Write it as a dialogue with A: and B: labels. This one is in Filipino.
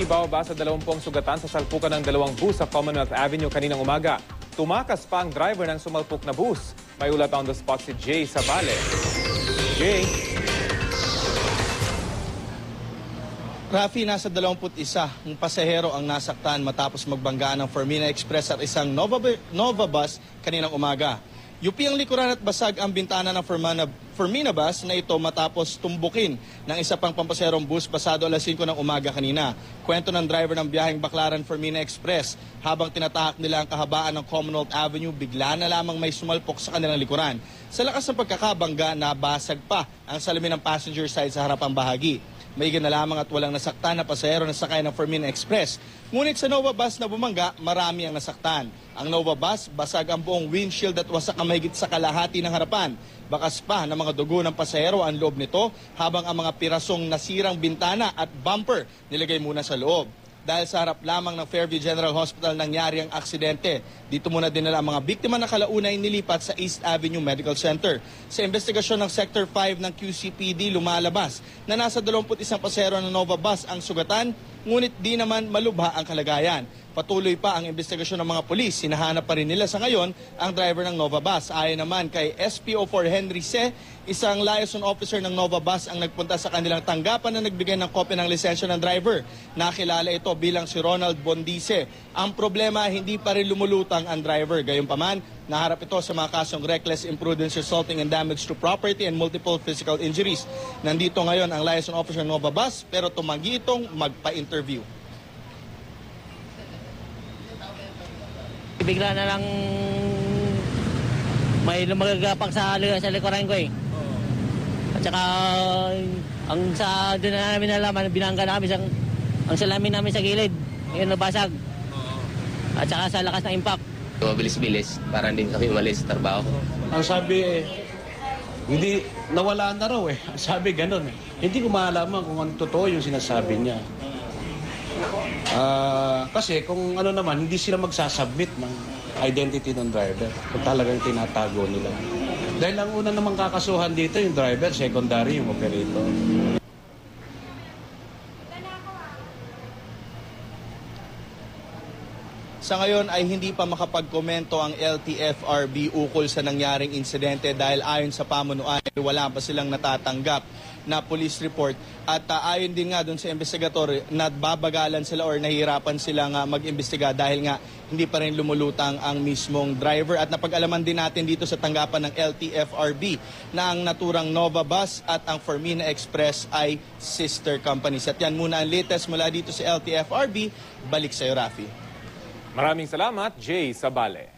A: bababa sa 20 sugatan sa salpukan ng dalawang bus sa Commonwealth Avenue kaninang umaga. Tumakas pa ang driver ng sumalpok na bus. May ulat on the spot si Jay Sabale. Jay?
B: Rafi, nasa 21 ang pasahero ang nasaktan matapos magbanggaan ng Fermina Express at isang Nova bus kaninang umaga. UP ang likuran at basag ang bintana ng Fermina bus na ito matapos tumbukin ng isa pang pampaserong bus pasado alas 5 ng umaga kanina. Kwento ng driver ng biyaheng Baclaran Fermina Express, habang tinatahak nila ang kahabaan ng Commonwealth Avenue, bigla na lamang may sumalpok sa kanilang likuran. Sa lakas ng pagkakabangga, nabasag pa ang salamin ng passenger side sa harapang bahagi. Maigi na lamang at walang nasaktan na pasahero na sakay ng Fermina Express. Ngunit sa Nova bus na bumangga, marami ang nasaktan. Ang Nova bus, basag ang buong windshield at wasak ang mahigit sa kalahati ng harapan. Bakas pa ng mga dugo ng pasahero ang loob nito, habang ang mga pirasong nasirang bintana at bumper nilagay muna sa loob. Dahil sa harap lamang ng Fairview General Hospital nangyari ang aksidente. Dito muna dinala ang mga biktima na kalaunay nilipat sa East Avenue Medical Center. Sa investigasyon ng Sector 5 ng QCPD, lumalabas na nasa 21 pasahero ng Nova bus ang sugatan, ngunit di naman malubha ang kalagayan. Patuloy pa ang investigasyon ng mga pulis. Hinahanap pa rin nila sa ngayon ang driver ng Nova bus. Ayon naman kay SPO4 Henry C., isang liaison officer ng Nova bus ang nagpunta sa kanilang tanggapan na nagbigay ng kopya ng lisensya ng driver. Nakilala ito bilang si Ronald Bondice. Ang problema, hindi pa rin lumulutang ang driver. Gayunpaman, naharap ito sa mga kasong reckless imprudence resulting in damage to property and multiple physical injuries. Nandito ngayon ang liaison officer ng Nova bus pero tumanggi itong magpa-interview.
C: Bigla na lang may lumagagapang sa likuran ko eh. At saka ang sa doon na namin nalaman, binangga namin ang salamin namin sa gilid. Ngayon nabasag. At saka sa lakas ng impact.
D: Mabilis-bilis para hindi kami umalis sa trabaho.
E: Ang sabi hindi nawala na raw eh. Ang sabi ganun eh. Hindi ko malaman kung ano totoo yung sinasabi niya. Kasi kung ano naman, hindi sila magsasubmit ng identity ng driver kung talagang tinatago nila. Dahil ang una namang kakasuhan dito yung driver, secondary yung operator.
B: Sa ngayon ay hindi pa makapagkomento ang LTFRB ukol sa nangyaring insidente dahil ayon sa pamunuan wala pa silang natatanggap na police report at ayon din nga doon sa investigator na babagalan sila or nahihirapan sila nga mag-imbestiga dahil nga hindi pa rin lumulutang ang mismong driver. At napag-alaman din natin dito sa tanggapan ng LTFRB na ang naturang Nova bus at ang Fermina Express ay sister companies. At yan muna ang latest mula dito sa LTFRB. Balik sa iyo, Rafi.
A: Maraming salamat, Jay Sabale.